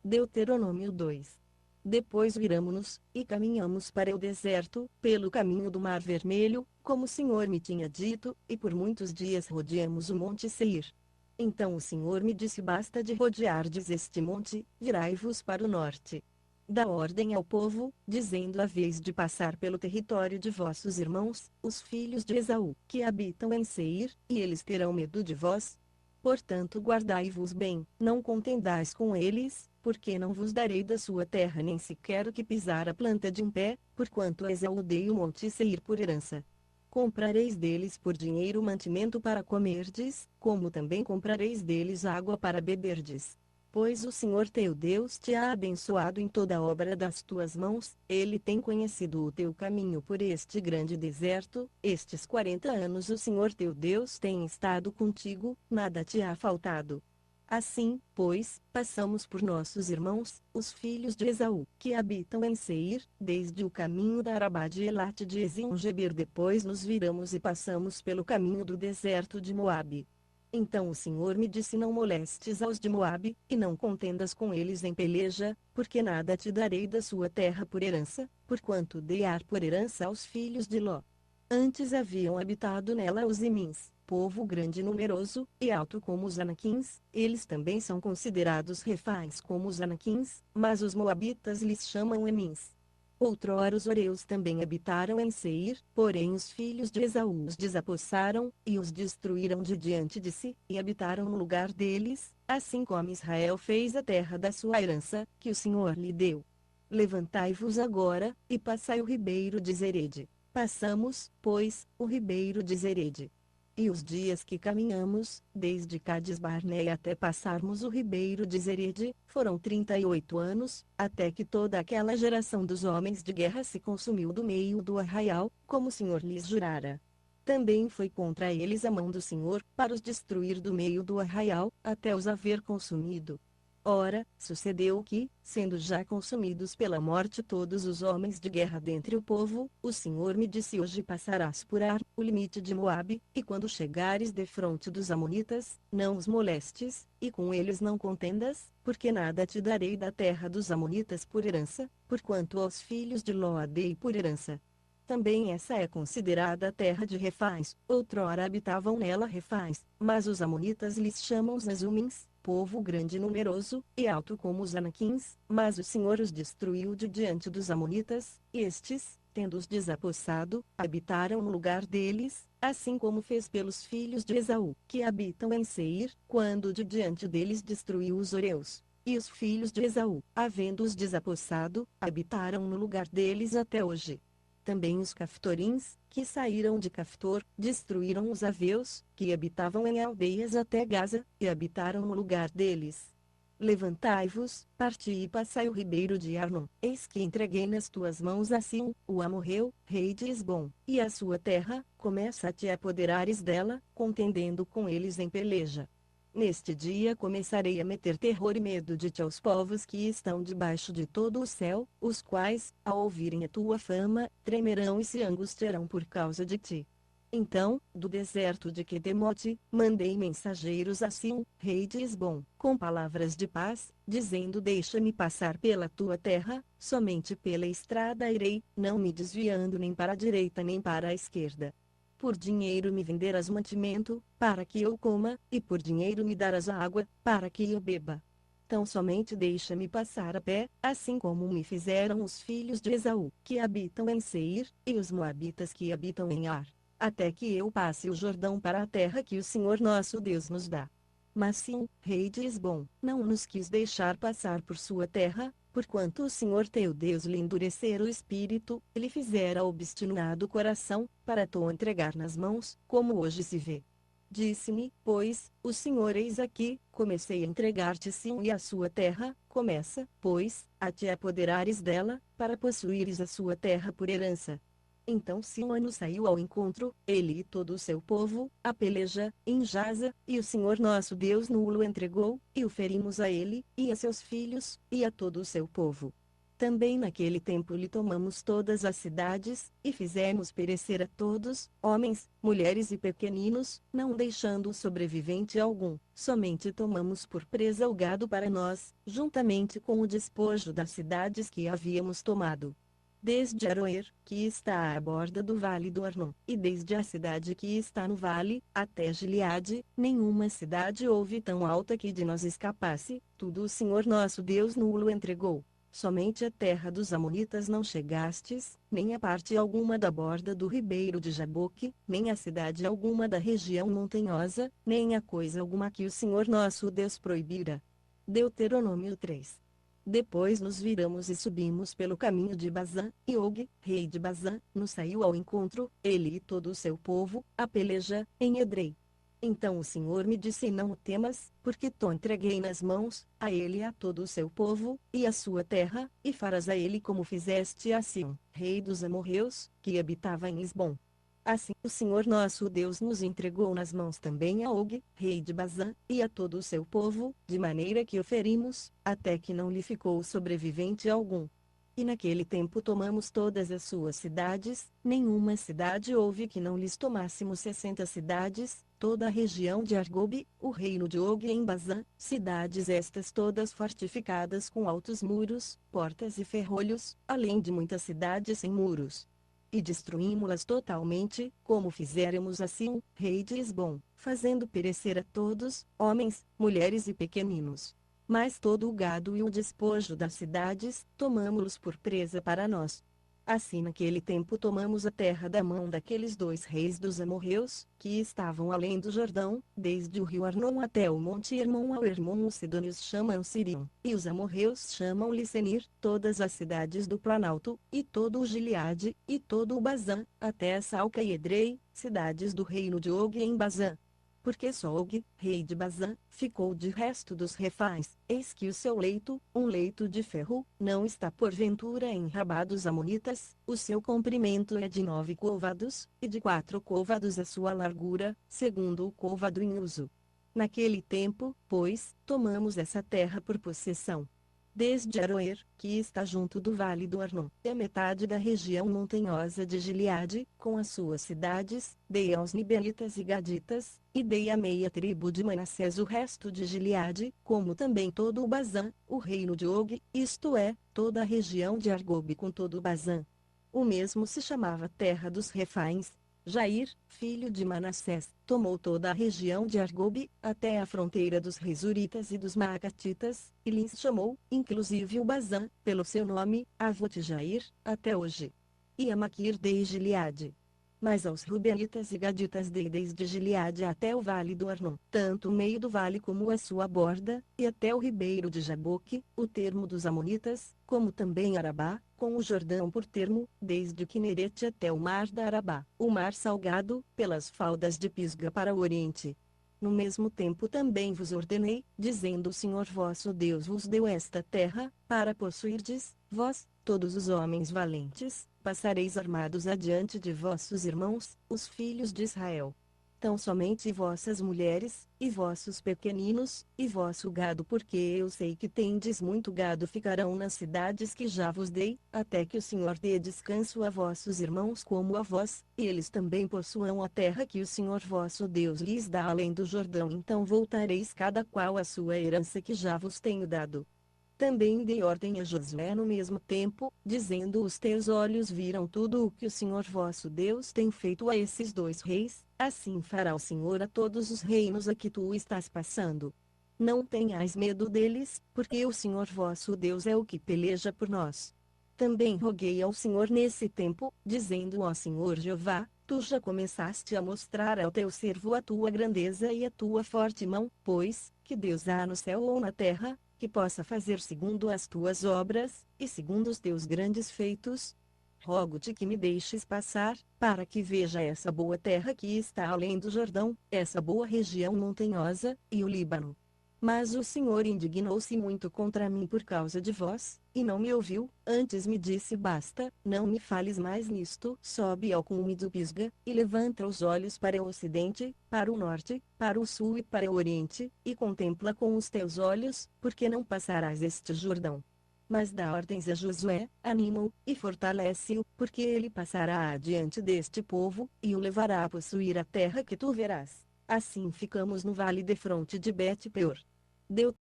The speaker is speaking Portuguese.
Deuteronômio 2. Depois viramo-nos, e caminhamos para o deserto, pelo caminho do Mar Vermelho, como o Senhor me tinha dito, e por muitos dias rodeamos o monte Seir. Então o Senhor me disse: basta de rodeardes este monte, virai-vos para o norte. Dá ordem ao povo, dizendo: haveis de passar pelo território de vossos irmãos, os filhos de Esaú, que habitam em Seir, e eles terão medo de vós. Portanto guardai-vos bem, não contendais com eles, porque não vos darei da sua terra nem sequer o que pisar a planta de um pé, porquanto Esaú dei o monte Seir por herança. Comprareis deles por dinheiro mantimento para comerdes, como também comprareis deles água para beberdes. Pois o Senhor teu Deus te ha abençoado em toda a obra das tuas mãos, ele tem conhecido o teu caminho por este grande deserto, estes 40 anos o Senhor teu Deus tem estado contigo, nada te ha faltado. Assim, pois, passamos por nossos irmãos, os filhos de Esaú, que habitam em Seir, desde o caminho da Arabá de Elate de Ezion-Geber. Depois nos viramos e passamos pelo caminho do deserto de Moabe. Então o Senhor me disse: não molestes aos de Moabe, e não contendas com eles em peleja, porque nada te darei da sua terra por herança, porquanto dei Ar por herança aos filhos de Ló. Antes haviam habitado nela os Emins, povo grande e numeroso, e alto como os Anaquins, eles também são considerados Refais como os Anaquins, mas os Moabitas lhes chamam Emins. Outrora os Oreus também habitaram em Seir, porém os filhos de Esaú os desapossaram, e os destruíram de diante de si, e habitaram no lugar deles, assim como Israel fez a terra da sua herança, que o Senhor lhe deu. Levantai-vos agora, e passai o ribeiro de Zerede. Passamos, pois, o ribeiro de Zerede. E os dias que caminhamos, desde Cades-Barneia até passarmos o ribeiro de Zerede, foram 38 anos, até que toda aquela geração dos homens de guerra se consumiu do meio do arraial, como o Senhor lhes jurara. Também foi contra eles a mão do Senhor, para os destruir do meio do arraial, até os haver consumido. Ora, sucedeu que, sendo já consumidos pela morte todos os homens de guerra dentre o povo, o Senhor me disse: hoje passarás por Ar, o limite de Moabe, e quando chegares defronte dos amonitas, não os molestes, e com eles não contendas, porque nada te darei da terra dos amonitas por herança, porquanto aos filhos de Ló a dei por herança. Também essa é considerada a terra de Refais, outrora habitavam nela Refais, mas os amonitas lhes chamam Zazumins, povo grande e numeroso, e alto como os Anaquins, mas o Senhor os destruiu de diante dos amonitas, e estes, tendo-os desapossado, habitaram no lugar deles, assim como fez pelos filhos de Esaú, que habitam em Seir, quando de diante deles destruiu os Oreus. E os filhos de Esaú, havendo-os desapossado, habitaram no lugar deles até hoje. Também os Caftorins, que saíram de Caftor, destruíram os Aveus, que habitavam em aldeias até Gaza, e habitaram no lugar deles. Levantai-vos, parti e passai o ribeiro de Arnon, eis que entreguei nas tuas mãos a Sion, o amorreu, rei de Esbom, e a sua terra, começa a te apoderares dela, contendendo com eles em peleja. Neste dia começarei a meter terror e medo de ti aos povos que estão debaixo de todo o céu, os quais, ao ouvirem a tua fama, tremerão e se angustiarão por causa de ti. Então, do deserto de Quedemote, mandei mensageiros a Sion, rei de Esbom, com palavras de paz, dizendo: deixa-me passar pela tua terra, somente pela estrada irei, não me desviando nem para a direita nem para a esquerda. Por dinheiro me venderás mantimento, para que eu coma, e por dinheiro me darás a água, para que eu beba. Tão somente deixa-me passar a pé, assim como me fizeram os filhos de Esaú, que habitam em Seir, e os moabitas que habitam em Ar, até que eu passe o Jordão para a terra que o Senhor nosso Deus nos dá. Mas sim, rei de Esbom, não nos quis deixar passar por sua terra, porquanto o Senhor teu Deus lhe endurecera o espírito, e lhe fizera obstinado o coração, para te entregar nas mãos, como hoje se vê. Disse-me, pois, o Senhor: eis aqui, comecei a entregar-te Sim e a sua terra, começa, pois, a te apoderares dela, para possuíres a sua terra por herança. Então Simeão saiu ao encontro, ele e todo o seu povo, a peleja, em Jaza, e o Senhor nosso Deus no-lo entregou, e o ferimos a ele, e a seus filhos, e a todo o seu povo. Também naquele tempo lhe tomamos todas as cidades, e fizemos perecer a todos, homens, mulheres e pequeninos, não deixando sobrevivente algum. Somente tomamos por presa o gado para nós, juntamente com o despojo das cidades que havíamos tomado. Desde Aroer, que está à borda do vale do Arnon, e desde a cidade que está no vale, até Gileade, nenhuma cidade houve tão alta que de nós escapasse, tudo o Senhor nosso Deus nulo entregou. Somente a terra dos Amonitas não chegastes, nem a parte alguma da borda do ribeiro de Jaboque, nem a cidade alguma da região montanhosa, nem a coisa alguma que o Senhor nosso Deus proibira. Deuteronômio 3. Depois nos viramos e subimos pelo caminho de Bazã, e Og, rei de Bazã, nos saiu ao encontro, ele e todo o seu povo, a peleja, em Edrei. Então o Senhor me disse: não o temas, porque te entreguei nas mãos, a ele e a todo o seu povo, e a sua terra, e farás a ele como fizeste a Sião, rei dos amorreus, que habitava em Esbom. Assim o Senhor nosso Deus nos entregou nas mãos também a Og, rei de Bazã, e a todo o seu povo, de maneira que o ferimos, até que não lhe ficou sobrevivente algum. E naquele tempo tomamos todas as suas cidades, nenhuma cidade houve que não lhes tomássemos 60 cidades, toda a região de Argobe, o reino de Og em Bazã, cidades estas todas fortificadas com altos muros, portas e ferrolhos, além de muitas cidades sem muros. E destruímo-las totalmente, como fizéramos a Sião, rei de Esbom, fazendo perecer a todos, homens, mulheres e pequeninos. Mas todo o gado e o despojo das cidades, tomamo-los por presa para nós. Assim naquele tempo tomamos a terra da mão daqueles 2 reis dos amorreus, que estavam além do Jordão, desde o rio Arnon até o monte Hermon ao Hermon. Os sidônios chamam Sirion, e os amorreus chamam-lhe Senir, todas as cidades do Planalto, e todo o Gileade, e todo o Bazã, até a Salca e Edrei, cidades do reino de Og em Bazã. Porque só Og, rei de Bazã, ficou de resto dos Refais, eis que o seu leito, um leito de ferro, não está porventura em Rabá dos Amonitas, o seu comprimento é de 9 côvados, e de 4 côvados a sua largura, segundo o côvado em uso. Naquele tempo, pois, tomamos essa terra por possessão. Desde Aroer, que está junto do vale do Arnon, e a metade da região montanhosa de Gileade, com as suas cidades, dei aos Nibelitas e Gaditas, e dei à meia tribo de Manassés o resto de Gileade, como também todo o Bazã, o reino de Og, isto é, toda a região de Argobe com todo o Bazã. O mesmo se chamava terra dos Refaíns. Jair, filho de Manassés, tomou toda a região de Argobe, até a fronteira dos Resuritas e dos Maacatitas, e lhes chamou, inclusive o Bazã, pelo seu nome, Avot-Jair, até hoje. E a Maquir dei Gileade. Mas aos Rubenitas e Gaditas dei desde Gileade até o vale do Arnon, tanto o meio do vale como a sua borda, e até o ribeiro de Jaboque, o termo dos Amonitas, como também Arabá, com o Jordão por termo, desde Quinerete até o mar da Arabá, o mar salgado, pelas faldas de Pisga para o oriente. No mesmo tempo também vos ordenei, dizendo: o Senhor vosso Deus vos deu esta terra, para possuirdes, vós, todos os homens valentes, passareis armados adiante de vossos irmãos, os filhos de Israel. Tão somente vossas mulheres, e vossos pequeninos, e vosso gado, porque eu sei que tendes muito gado, ficarão nas cidades que já vos dei, até que o Senhor dê descanso a vossos irmãos como a vós, e eles também possuam a terra que o Senhor vosso Deus lhes dá além do Jordão. Então voltareis cada qual à sua herança que já vos tenho dado. Também dei ordem a Josué no mesmo tempo, dizendo: os teus olhos viram tudo o que o Senhor vosso Deus tem feito a esses 2 reis, assim fará o Senhor a todos os reinos a que tu estás passando. Não tenhais medo deles, porque o Senhor vosso Deus é o que peleja por nós. Também roguei ao Senhor nesse tempo, dizendo: ó Senhor Jeová, tu já começaste a mostrar ao teu servo a tua grandeza e a tua forte mão, pois, que Deus há no céu ou na terra, que possa fazer segundo as tuas obras, e segundo os teus grandes feitos? Rogo-te que me deixes passar, para que veja essa boa terra que está além do Jordão, essa boa região montanhosa, e o Líbano. Mas o Senhor indignou-se muito contra mim por causa de vós, e não me ouviu, antes me disse: basta, não me fales mais nisto. Sobe ao cume do Pisga, e levanta os olhos para o ocidente, para o norte, para o sul e para o oriente, e contempla com os teus olhos, porque não passarás este Jordão. mas dá ordens a Josué, anima-o, e fortalece-o, porque ele passará adiante deste povo, e o levará a possuir a terra que tu verás. Assim ficamos no vale defronte de Bet-peor.